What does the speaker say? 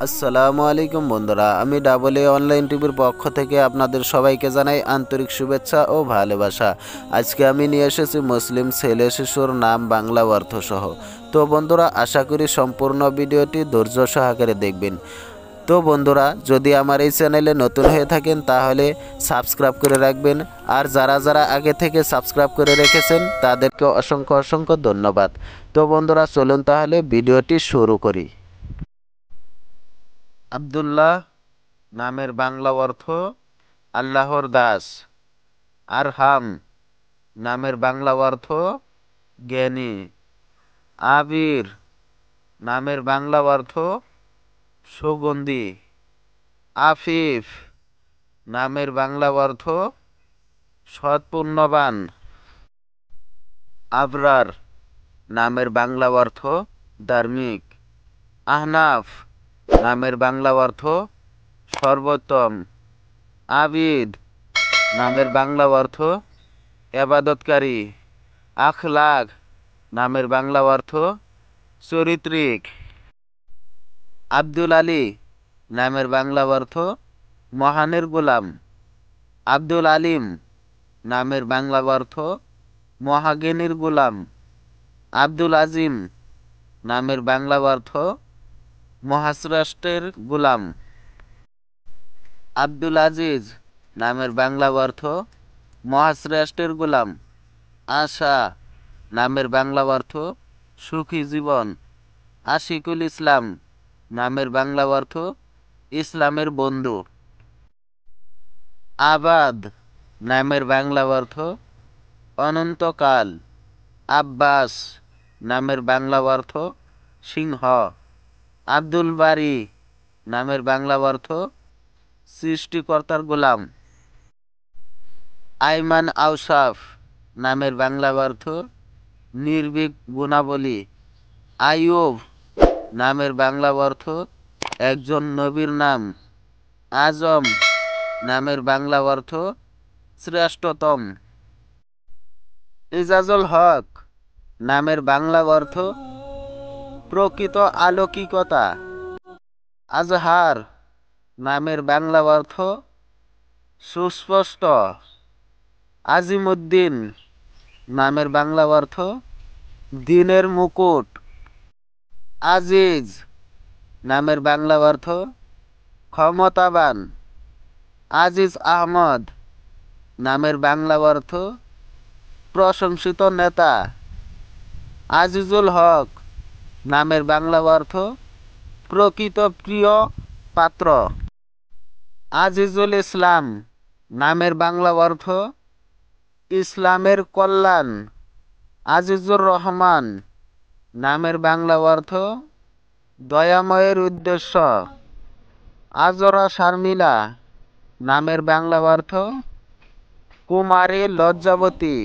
আসসালামু আলাইকুম বন্ধুরা, আমি ডাবল এ অনলাইন টিভির পক্ষ থেকে আপনাদের সবাইকে জানাই আন্তরিক শুভেচ্ছা ও ভালোবাসা। আজকে আমি নিয়ে এসেছি মুসলিম ছেলে শিশুর নাম বাংলা অর্থ সহ। তো বন্ধুরা, আশা করি সম্পূর্ণ ভিডিওটি ধৈর্য সহকারে দেখবেন। তো বন্ধুরা, যদি আমার এই চ্যানেলে নতুন হয়ে থাকেন তাহলে সাবস্ক্রাইব করে রাখবেন, আর যারা যারা আগে থেকে সাবস্ক্রাইব করে রেখেছেন তাদেরকে অসংখ্য অসংখ্য ধন্যবাদ। তো বন্ধুরা, চলুন তাহলে ভিডিওটি শুরু করি। আব্দুল্লাহ নামের বাংলা অর্থ আল্লাহর দাস। আরহাম নামের বাংলা অর্থ জ্ঞানী। আবির নামের বাংলা অর্থ সুগন্ধি। আফিফ নামের বাংলা অর্থ সৎপুণ্যবান। আবরার নামের বাংলা অর্থ ধার্মিক। আহনাফ নামের বাংলা অর্থ সর্বোত্তম। আবিদ নামের বাংলা অর্থ এবাদতকারী। আখলাক নামের বাংলা অর্থ চরিত্রিক। আব্দুল আলী নামের বাংলা অর্থ মহানের গোলাম। আব্দুল আলিম নামের বাংলা অর্থ মহাজ্ঞানীর গোলাম। আব্দুল আজিম নামের বাংলা অর্থ মহারাষ্ট্রের গোলাম। আব্দুল আজিজ নামের বাংলা অর্থ মহারাষ্ট্রের গোলাম। আশা নামের বাংলা অর্থ সুখী জীবন। আশিকুল ইসলাম নামের বাংলা অর্থ ইসলামের বন্ধু। আবাদ নামের বাংলা অর্থ অনন্তকাল। আব্বাস নামের বাংলা অর্থ সিংহ। আব্দুল বারী নামের বাংলা অর্থ সৃষ্টিকর্তার গোলাম। আইমান আউসাফ নামের বাংলা অর্থ নির্ভীক গুণাবলী। আইয়ুব নামের বাংলা অর্থ একজন নবীর নাম। আজম নামের বাংলা অর্থ শ্রেষ্ঠতম। ইজাজুল হক নামের বাংলা অর্থ প্রকৃত আলৌকিকতা। আজহার নামের বাংলা অর্থ সুস্পষ্ট। আজিমুদ্দিন নামের বাংলা অর্থ দিনের মুকুট। আজিজ নামের বাংলা অর্থ ক্ষমতাবান। আজিজ আহমদ নামের বাংলা অর্থ প্রশংসিত নেতা। আজিজুল হক নামের বাংলা অর্থ প্রকৃত প্রিয় পাত্র। আজিজুল ইসলাম নামের বাংলা অর্থ ইসলামের কল্যাণ। আজিজুর রহমান নামের বাংলা অর্থ দয়াময়ের উদ্দেশ্য। আজরা শারমিলা নামের বাংলা অর্থ কুমারী লজ্জাবতী।